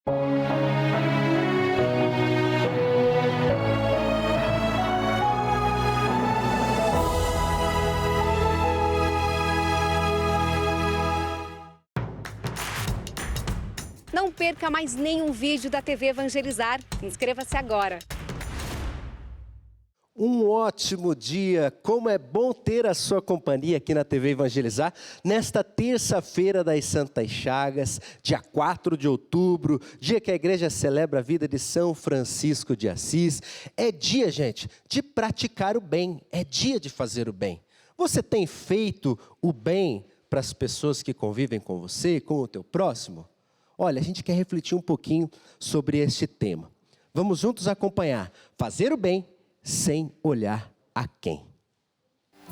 Não perca mais nenhum vídeo da TV Evangelizar. Inscreva-se agora. Um ótimo dia, como é bom ter a sua companhia aqui na TV Evangelizar, nesta terça-feira das Santas Chagas, dia 4 de outubro, dia que a igreja celebra a vida de São Francisco de Assis. É dia, gente, de praticar o bem, é dia de fazer o bem. Você tem feito o bem para as pessoas que convivem com você, com o teu próximo? Olha, a gente quer refletir um pouquinho sobre este tema. Vamos juntos acompanhar, fazer o bem sem olhar a quem.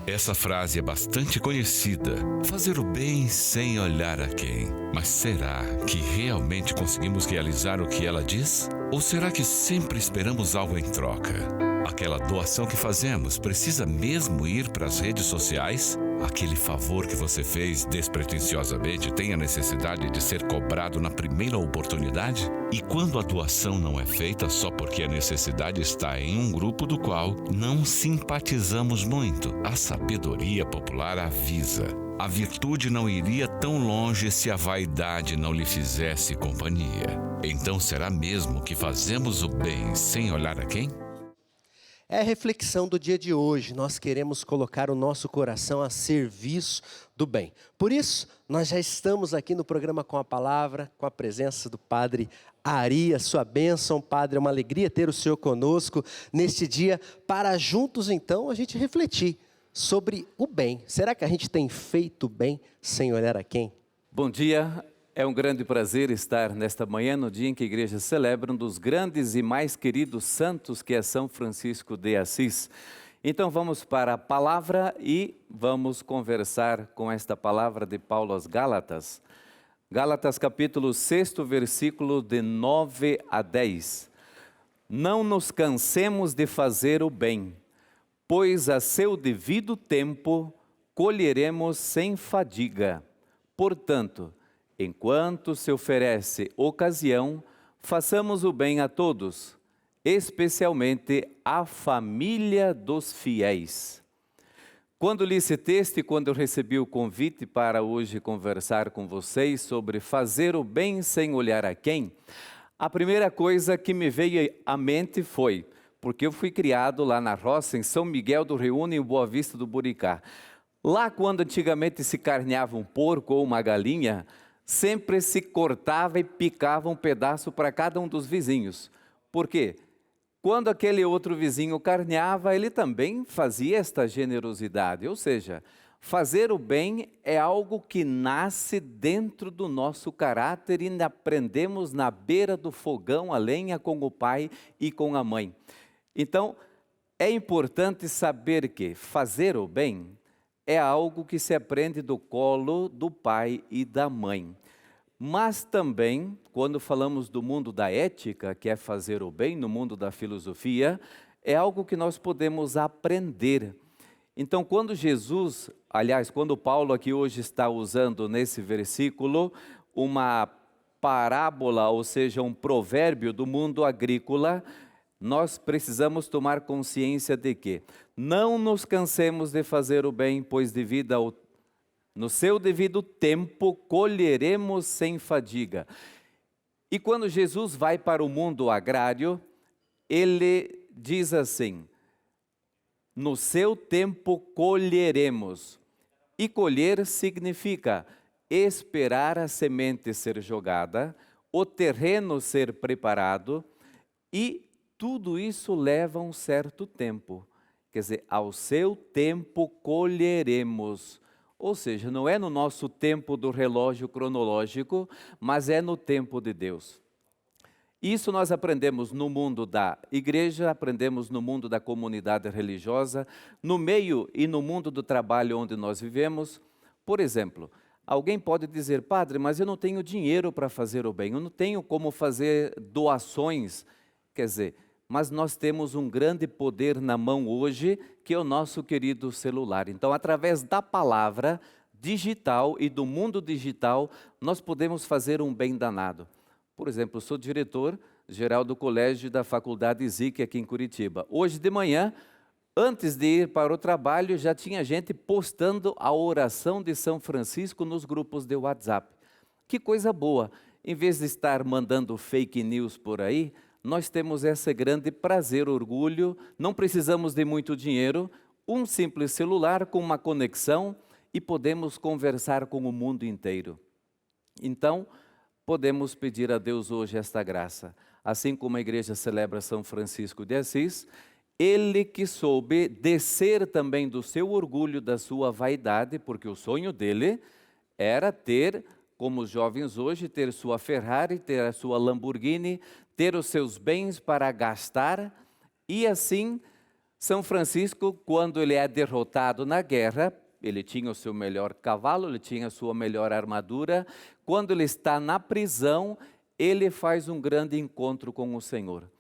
Essa frase é bastante conhecida, fazer o bem sem olhar a quem. Mas será que realmente conseguimos realizar o que ela diz? Ou será que sempre esperamos algo em troca? Aquela doação que fazemos precisa mesmo ir para as redes sociais? Aquele favor que você fez despretensiosamente tem a necessidade de ser cobrado na primeira oportunidade? E quando a doação não é feita só porque a necessidade está em um grupo do qual não simpatizamos muito, a sabedoria popular avisa: a virtude não iria tão longe se a vaidade não lhe fizesse companhia. Então será mesmo que fazemos o bem sem olhar a quem? É a reflexão do dia de hoje. Nós queremos colocar o nosso coração a serviço do bem. Por isso, nós já estamos aqui no programa Com a Palavra, com a presença do Padre Ari. A sua bênção, Padre. É uma alegria ter o Senhor conosco neste dia, para juntos, então, a gente refletir sobre o bem. Será que a gente tem feito o bem sem olhar a quem? Bom dia. É um grande prazer estar nesta manhã, no dia em que a igreja celebra um dos grandes e mais queridos santos, que é São Francisco de Assis. Então vamos para a palavra e vamos conversar com esta palavra de Paulo aos Gálatas. Gálatas capítulo 6, versículo de 9 a 10. Não nos cansemos de fazer o bem, pois a seu devido tempo colheremos sem fadiga. Portanto, enquanto se oferece ocasião, façamos o bem a todos, especialmente à família dos fiéis. Quando li esse texto e quando eu recebi o convite para hoje conversar com vocês sobre fazer o bem sem olhar a quem, a primeira coisa que me veio à mente foi, porque eu fui criado lá na roça, em São Miguel do Reúne, em Boa Vista do Buricá. Lá, quando antigamente se carneava um porco ou uma galinha, sempre se cortava e picava um pedaço para cada um dos vizinhos. Por quê? Quando aquele outro vizinho carneava, ele também fazia esta generosidade. Ou seja, fazer o bem é algo que nasce dentro do nosso caráter e aprendemos na beira do fogão a lenha com o pai e com a mãe. Então, é importante saber que fazer o bem é algo que se aprende do colo do pai e da mãe. Mas também, quando falamos do mundo da ética, que é fazer o bem, no mundo da filosofia, é algo que nós podemos aprender. Então, quando Jesus, aliás, quando Paulo aqui hoje está usando nesse versículo uma parábola, ou seja, um provérbio do mundo agrícola, nós precisamos tomar consciência de que não nos cansemos de fazer o bem, pois no seu devido tempo colheremos sem fadiga. E quando Jesus vai para o mundo agrário, ele diz assim: no seu tempo colheremos. E colher significa esperar a semente ser jogada, o terreno ser preparado, e tudo isso leva um certo tempo. Quer dizer, ao seu tempo colheremos. Ou seja, não é no nosso tempo do relógio cronológico, mas é no tempo de Deus. Isso nós aprendemos no mundo da igreja, aprendemos no mundo da comunidade religiosa, no meio e no mundo do trabalho onde nós vivemos. Por exemplo, alguém pode dizer: padre, mas eu não tenho dinheiro para fazer o bem, eu não tenho como fazer doações. Quer dizer, mas nós temos um grande poder na mão hoje, que é o nosso querido celular. Então, através da palavra digital e do mundo digital, nós podemos fazer um bem danado. Por exemplo, eu sou diretor-geral do Colégio da Faculdade ZIC aqui em Curitiba. Hoje de manhã, antes de ir para o trabalho, já tinha gente postando a oração de São Francisco nos grupos de WhatsApp. Que coisa boa! Em vez de estar mandando fake news por aí, nós temos esse grande prazer, orgulho, não precisamos de muito dinheiro, um simples celular com uma conexão e podemos conversar com o mundo inteiro. Então, podemos pedir a Deus hoje esta graça. Assim como a igreja celebra São Francisco de Assis, ele que soube descer também do seu orgulho, da sua vaidade, porque o sonho dele era ter, como os jovens hoje, ter sua Ferrari, ter a sua Lamborghini, ter os seus bens para gastar, e assim, São Francisco, quando ele é derrotado na guerra, ele tinha o seu melhor cavalo, ele tinha a sua melhor armadura, quando ele está na prisão, ele faz um grande encontro com o Senhor.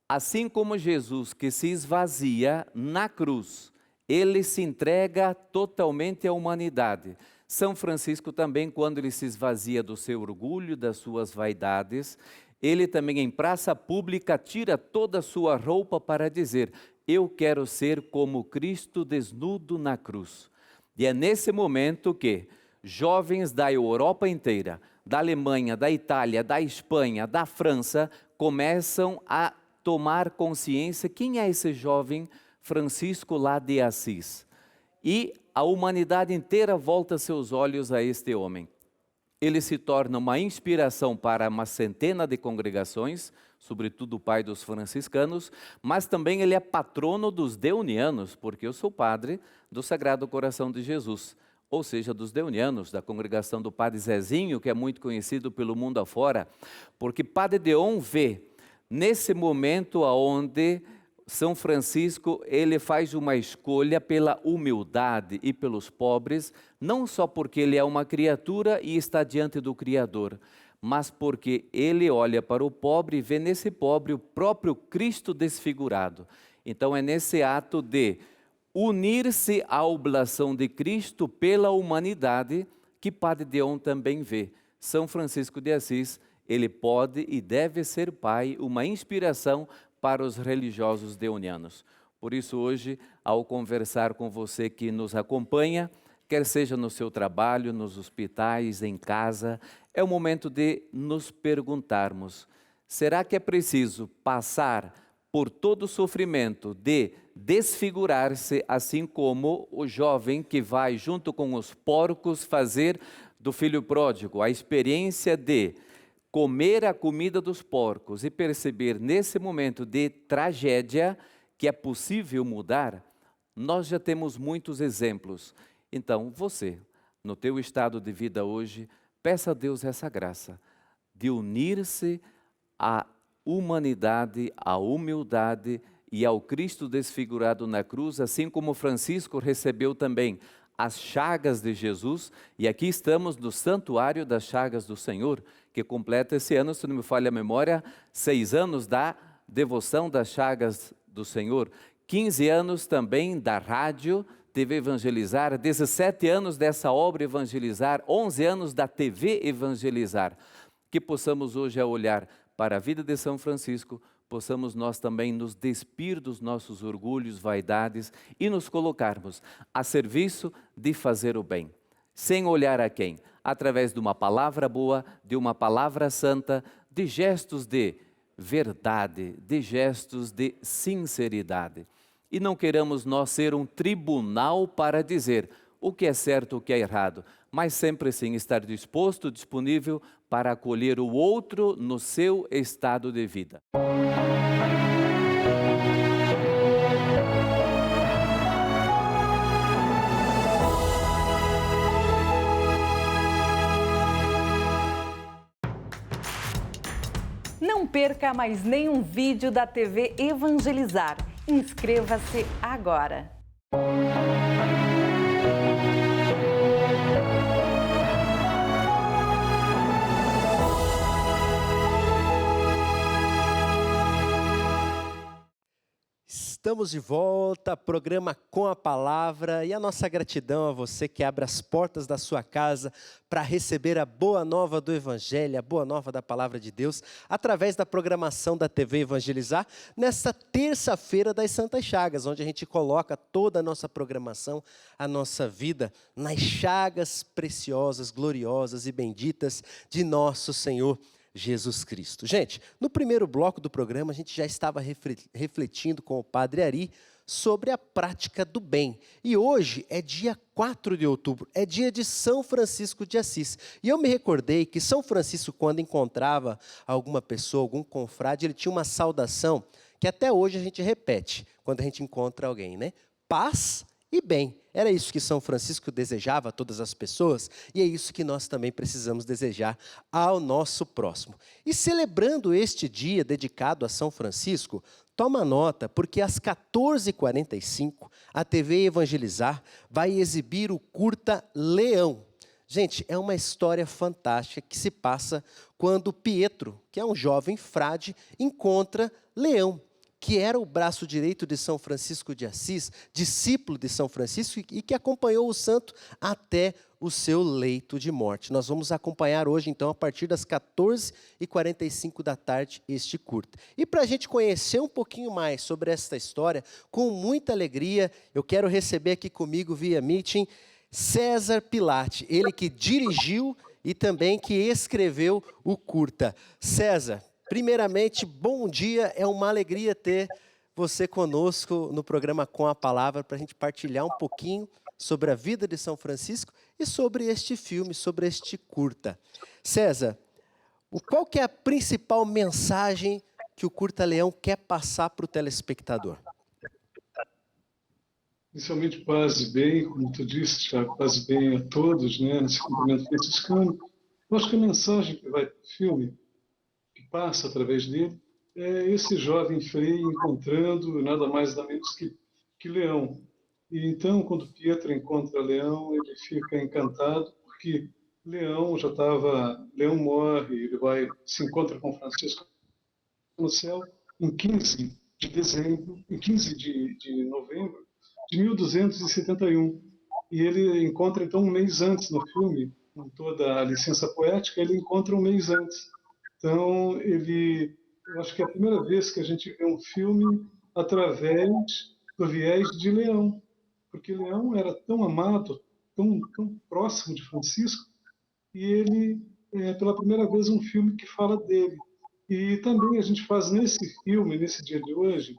Assim como Jesus, que se esvazia na cruz, ele se entrega totalmente à humanidade. São Francisco também, quando ele se esvazia do seu orgulho, das suas vaidades, ele também em praça pública tira toda a sua roupa para dizer: eu quero ser como Cristo desnudo na cruz. E é nesse momento que jovens da Europa inteira, da Alemanha, da Itália, da Espanha, da França, começam a tomar consciência quem é esse jovem Francisco lá de Assis. E a humanidade inteira volta seus olhos a este homem. Ele se torna uma inspiração para uma centena de congregações, sobretudo o pai dos franciscanos, mas também ele é patrono dos deunianos, porque eu sou padre do Sagrado Coração de Jesus, ou seja, dos deunianos, da congregação do Padre Zezinho, que é muito conhecido pelo mundo afora, porque Padre Deon vê nesse momento onde São Francisco, ele faz uma escolha pela humildade e pelos pobres, não só porque ele é uma criatura e está diante do Criador, mas porque ele olha para o pobre e vê nesse pobre o próprio Cristo desfigurado. Então é nesse ato de unir-se à oblação de Cristo pela humanidade que Padre Deon também vê. São Francisco de Assis, ele pode e deve ser pai, uma inspiração para os religiosos deonianos. Por isso hoje, ao conversar com você que nos acompanha, quer seja no seu trabalho, nos hospitais, em casa, é o momento de nos perguntarmos: será que é preciso passar por todo o sofrimento de desfigurar-se, assim como o jovem que vai junto com os porcos fazer do filho pródigo a experiência de comer a comida dos porcos e perceber nesse momento de tragédia que é possível mudar? Nós já temos muitos exemplos. Então, você, no teu estado de vida hoje, peça a Deus essa graça de unir-se à humanidade, à humildade e ao Cristo desfigurado na cruz, assim como Francisco recebeu também as chagas de Jesus, e aqui estamos no Santuário das Chagas do Senhor, que completa esse ano, se não me falha a memória, 6 anos da devoção das chagas do Senhor, 15 anos também da rádio TV Evangelizar, 17 anos dessa obra Evangelizar, 11 anos da TV Evangelizar. Que possamos hoje, ao olhar para a vida de São Francisco, possamos nós também nos despir dos nossos orgulhos, vaidades e nos colocarmos a serviço de fazer o bem, sem olhar a quem, através de uma palavra boa, de uma palavra santa, de gestos de verdade, de gestos de sinceridade. E não queremos nós ser um tribunal para dizer o que é certo, o que é errado, mas sempre sim estar disposto, disponível para acolher o outro no seu estado de vida. Não perca mais nenhum vídeo da TV Evangelizar. Inscreva-se agora! Estamos de volta, programa Com a Palavra, e a nossa gratidão a você que abre as portas da sua casa para receber a boa nova do Evangelho, a boa nova da Palavra de Deus, através da programação da TV Evangelizar, nesta terça-feira das Santas Chagas, onde a gente coloca toda a nossa programação, a nossa vida, nas chagas preciosas, gloriosas e benditas de nosso Senhor Jesus Cristo. Gente, no primeiro bloco do programa, a gente já estava refletindo com o Padre Ari sobre a prática do bem. E hoje é dia 4 de outubro, é dia de São Francisco de Assis. E eu me recordei que São Francisco, quando encontrava alguma pessoa, algum confrade, ele tinha uma saudação que até hoje a gente repete quando a gente encontra alguém, né? Paz e bem. Era isso que São Francisco desejava a todas as pessoas, e é isso que nós também precisamos desejar ao nosso próximo. E celebrando este dia dedicado a São Francisco, toma nota, porque às 14h45, a TV Evangelizar vai exibir o curta Leão. Gente, é uma história fantástica que se passa quando Pietro, que é um jovem frade, encontra Leão, que era o braço direito de São Francisco de Assis, discípulo de São Francisco e que acompanhou o santo até o seu leito de morte. Nós vamos acompanhar hoje, então, a partir das 14h45 da tarde, este curta. E para a gente conhecer um pouquinho mais sobre esta história, com muita alegria, eu quero receber aqui comigo, via meeting, César Pilate, ele que dirigiu e também que escreveu o curta. César, primeiramente, bom dia, é uma alegria ter você conosco no programa Com a Palavra para a gente partilhar um pouquinho sobre a vida de São Francisco e sobre este filme, sobre este curta. César, qual que é a principal mensagem que o curta Leão quer passar para o telespectador? Inicialmente, paz e bem, como tu disse, Thiago, paz e bem a todos, né, nesse cumprimento franciscano. Eu acho que a mensagem que vai para o filme, passa através dele, é esse jovem frei encontrando nada mais nada menos que Leão. E então, quando Pietro encontra Leão, ele fica encantado, porque Leão morre, ele se encontra com Francisco no céu em 15 de dezembro, em 15 de novembro de 1271. E ele encontra, então, um mês antes no filme, com toda a licença poética, ele encontra um mês antes. Então, eu acho que é a primeira vez que a gente vê um filme através do viés de Leão, porque Leão era tão amado, tão próximo de Francisco, e ele é pela primeira vez um filme que fala dele. E também a gente faz nesse filme, nesse dia de hoje,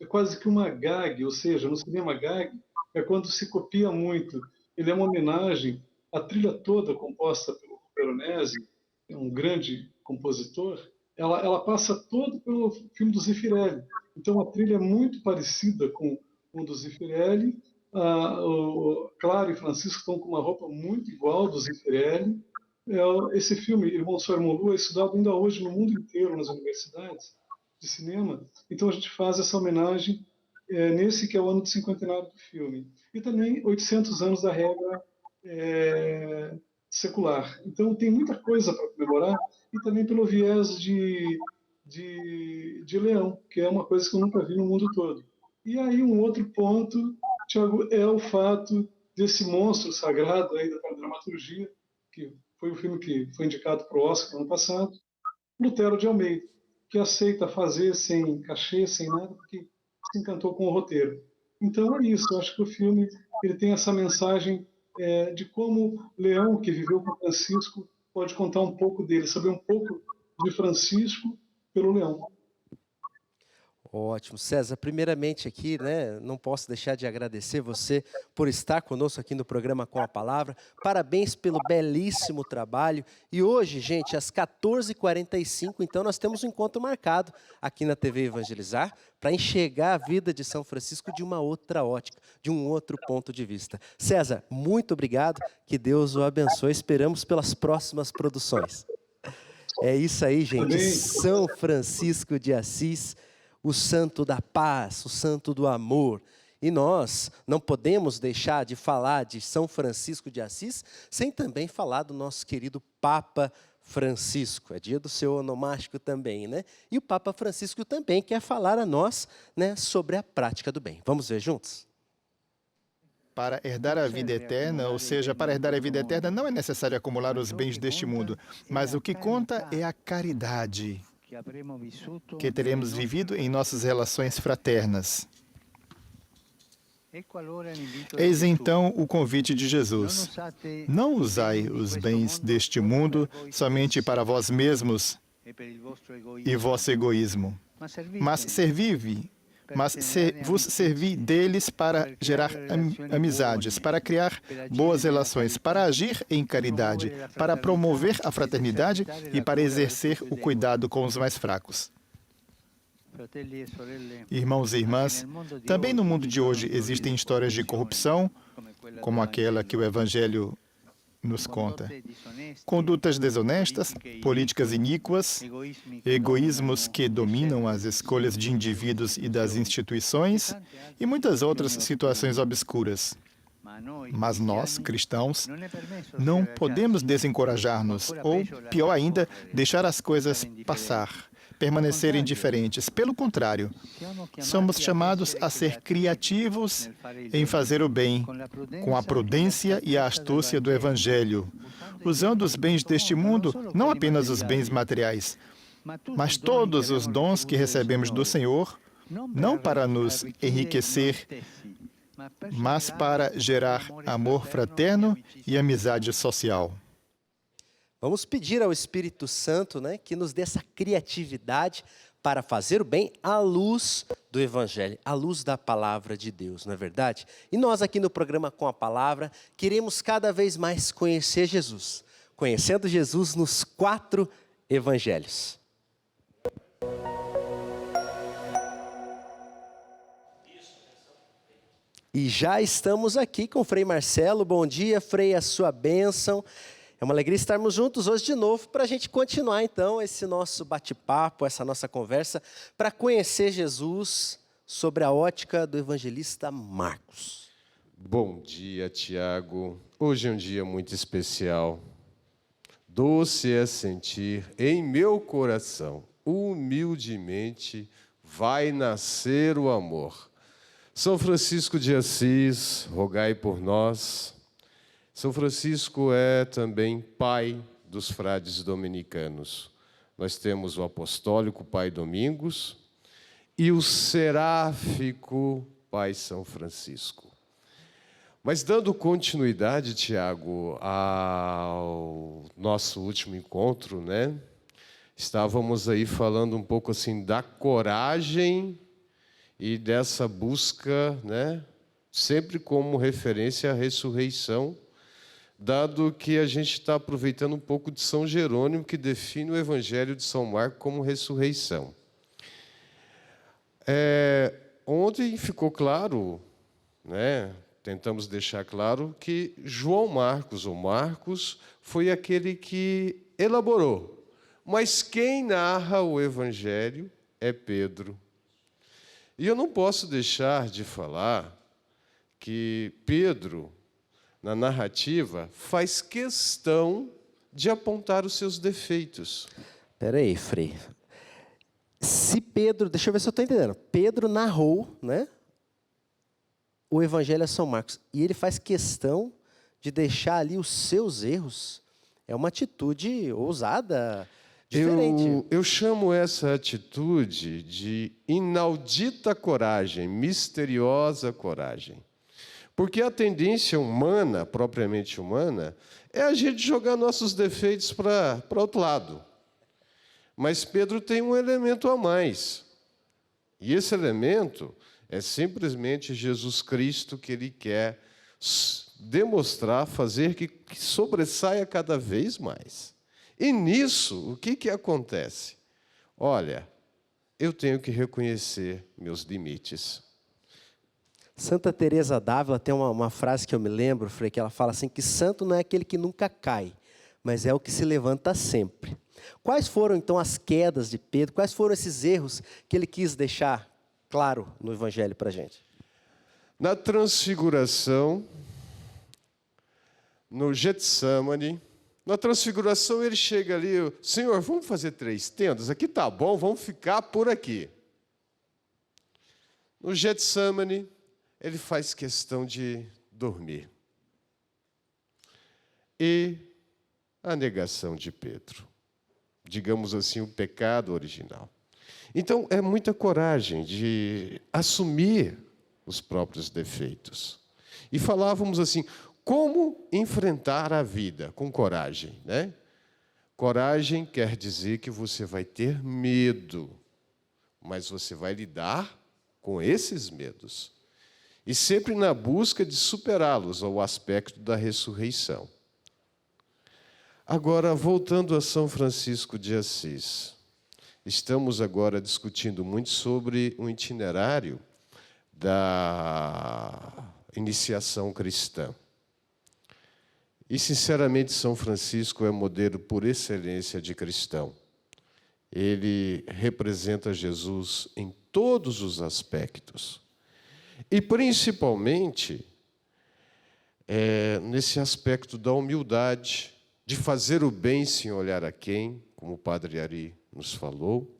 é quase que uma gag, ou seja, no cinema gag é quando se copia muito. Ele é uma homenagem à trilha toda composta pelo Veronese, é um grande compositor, ela passa todo pelo filme do Zeffirelli. Então, a trilha é muito parecida com o do Zeffirelli. Clara e Francisco estão com uma roupa muito igual do Zeffirelli. Esse filme, Irmão Sol, Irmão Lua, é estudado ainda hoje no mundo inteiro, nas universidades de cinema. Então, a gente faz essa homenagem nesse que é o ano de cinquentenário do filme. E também 800 anos da regra secular. Então, tem muita coisa para comemorar, e também pelo viés de Leão, que é uma coisa que eu nunca vi no mundo todo. E aí, um outro ponto, Thiago, é o fato desse monstro sagrado aí da dramaturgia, que foi o filme que foi indicado para o Oscar no ano passado, Lutero de Almeida, que aceita fazer sem cachê, sem nada, porque se encantou com o roteiro. Então, é isso. Eu acho que o filme ele tem essa mensagem de como Leão, que viveu com Francisco, pode contar um pouco dele, saber um pouco de Francisco pelo Leão. Ótimo. César, primeiramente aqui, né, não posso deixar de agradecer você por estar conosco aqui no programa Com a Palavra. Parabéns pelo belíssimo trabalho. E hoje, gente, às 14h45, então, nós temos um encontro marcado aqui na TV Evangelizar para enxergar a vida de São Francisco de uma outra ótica, de um outro ponto de vista. César, muito obrigado. Que Deus o abençoe. Esperamos pelas próximas produções. É isso aí, gente. São Francisco de Assis, o santo da paz, o santo do amor. E nós não podemos deixar de falar de São Francisco de Assis sem também falar do nosso querido Papa Francisco, é dia do seu onomástico também, né? E o Papa Francisco também quer falar a nós, né, sobre a prática do bem. Vamos ver juntos? Para herdar a vida eterna, ou seja, para herdar a vida eterna não é necessário acumular os bens deste mundo, mas o que conta é a caridade que teremos vivido em nossas relações fraternas. Eis então o convite de Jesus. Não usai os bens deste mundo somente para vós mesmos e vosso egoísmo, mas vos servi deles para gerar amizades, para criar boas relações, para agir em caridade, para promover a fraternidade e para exercer o cuidado com os mais fracos. Irmãos e irmãs, também no mundo de hoje existem histórias de corrupção, como aquela que o Evangelho nos conta. Condutas desonestas, políticas iníquas, egoísmos que dominam as escolhas de indivíduos e das instituições e muitas outras situações obscuras. Mas nós, cristãos, não podemos desencorajar-nos ou, pior ainda, deixar as coisas passar, permanecer indiferentes. Pelo contrário, somos chamados a ser criativos em fazer o bem, com a prudência e a astúcia do Evangelho, usando os bens deste mundo, não apenas os bens materiais, mas todos os dons que recebemos do Senhor, não para nos enriquecer, mas para gerar amor fraterno e amizade social. Vamos pedir ao Espírito Santo, né, que nos dê essa criatividade para fazer o bem à luz do Evangelho, à luz da palavra de Deus, não é verdade? E nós aqui no programa Com a Palavra queremos cada vez mais conhecer Jesus, conhecendo Jesus nos 4 evangelhos. E já estamos aqui com o Frei Marcelo. Bom dia, Frei, a sua bênção. É uma alegria estarmos juntos hoje de novo para a gente continuar, então, esse nosso bate-papo, essa nossa conversa, para conhecer Jesus sobre a ótica do evangelista Marcos. Bom dia, Tiago. Hoje é um dia muito especial. Doce é sentir em meu coração, humildemente, vai nascer o amor. São Francisco de Assis, rogai por nós. São Francisco é também pai dos frades dominicanos. Nós temos o apostólico Pai Domingos e o seráfico Pai São Francisco. Mas dando continuidade, Tiago, ao nosso último encontro, né? Estávamos aí falando um pouco assim da coragem e dessa busca, né? Sempre como referência à ressurreição, dado que a gente está aproveitando um pouco de São Jerônimo, que define o Evangelho de São Marcos como ressurreição. Ontem ficou claro, né, tentamos deixar claro, que João Marcos, ou Marcos, foi aquele que elaborou. Mas quem narra o Evangelho é Pedro. E eu não posso deixar de falar que Pedro, na narrativa, faz questão de apontar os seus defeitos. Espera aí, Frei. Se Pedro, deixa eu ver se eu estou entendendo. Pedro narrou, né, o Evangelho a São Marcos, e ele faz questão de deixar ali os seus erros. É uma atitude ousada, diferente. Eu chamo essa atitude de inaudita coragem, misteriosa coragem. Porque a tendência humana, propriamente humana, é a gente jogar nossos defeitos para outro lado. Mas Pedro tem um elemento a mais. E esse elemento é simplesmente Jesus Cristo, que ele quer demonstrar, fazer que sobressaia cada vez mais. E nisso, o que acontece? Olha, eu tenho que reconhecer meus limites. Santa Teresa d'Ávila tem uma frase que eu me lembro, Frei, que ela fala assim, que santo não é aquele que nunca cai, mas é o que se levanta sempre. Quais foram, então, as quedas de Pedro? Quais foram esses erros que ele quis deixar claro no Evangelho para a gente? Na transfiguração, no Getsemane, Na transfiguração ele chega ali, Senhor, vamos fazer 3 tendas? Aqui tá bom, vamos ficar por aqui. No Getsemane, ele faz questão de dormir. E a negação de Pedro. Digamos assim, o pecado original. Então, é muita coragem de assumir os próprios defeitos. E falávamos assim, como enfrentar a vida com coragem, né? Coragem quer dizer que você vai ter medo, mas você vai lidar com esses medos. E sempre na busca de superá-los ao aspecto da ressurreição. Agora, voltando a São Francisco de Assis, estamos agora discutindo muito sobre o itinerário da iniciação cristã. E, sinceramente, São Francisco é modelo por excelência de cristão. Ele representa Jesus em todos os aspectos. E, principalmente, nesse aspecto da humildade, de fazer o bem sem olhar a quem, como o Padre Ari nos falou.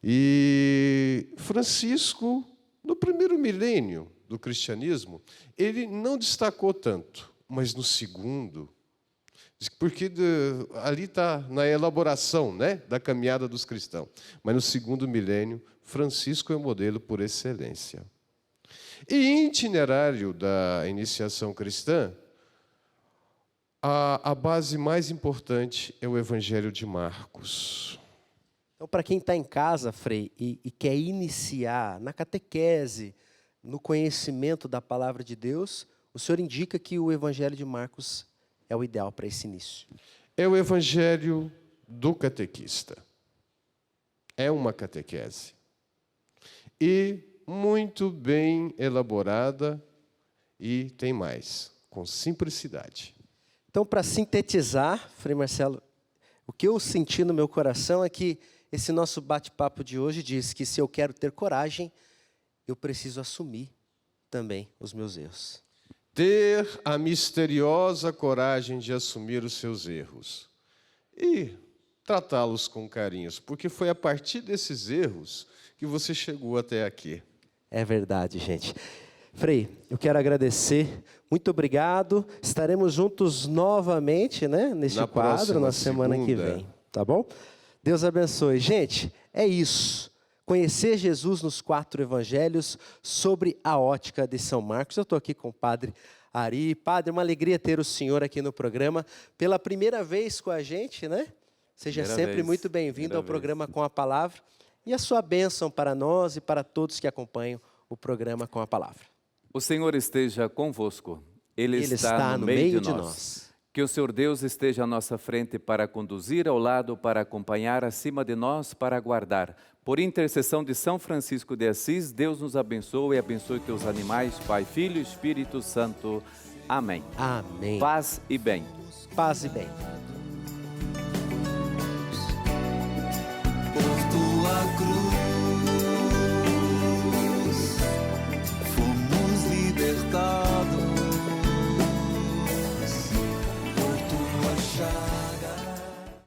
E Francisco, no primeiro milênio do cristianismo, ele não destacou tanto, mas no segundo, porque ali está na elaboração, né, da caminhada dos cristãos. Mas no segundo milênio, Francisco é modelo por excelência. E em itinerário da iniciação cristã, a base mais importante é o Evangelho de Marcos. Então, para quem está em casa, Frei, e quer iniciar na catequese, no conhecimento da palavra de Deus, o senhor indica que o Evangelho de Marcos é o ideal para esse início. É o Evangelho do catequista. É uma catequese. E muito bem elaborada e tem mais, com simplicidade. Então, para sintetizar, Frei Marcelo, o que eu senti no meu coração é que esse nosso bate-papo de hoje diz que se eu quero ter coragem, eu preciso assumir também os meus erros. Ter a misteriosa coragem de assumir os seus erros e tratá-los com carinhos, porque foi a partir desses erros que você chegou até aqui. É verdade, gente. Frei, eu quero agradecer, muito obrigado. Estaremos juntos novamente, né, neste quadro, na semana que vem, tá bom? Deus abençoe. Gente, é isso. Conhecer Jesus nos 4 evangelhos sobre a ótica de São Marcos. Eu estou aqui com o Padre Ari. Padre, uma alegria ter o senhor aqui no programa. Pela primeira vez com a gente, né? Seja sempre muito bem-vindo ao programa Com a Palavra. E a sua bênção para nós e para todos que acompanham o programa Com a Palavra. O Senhor esteja convosco. Ele está no meio de nós. Que o Senhor Deus esteja à nossa frente para conduzir, ao lado para acompanhar, acima de nós para guardar. Por intercessão de São Francisco de Assis, Deus nos abençoe e abençoe teus animais, Pai, Filho e Espírito Santo. Amém. Amém. Paz e bem. Paz e bem.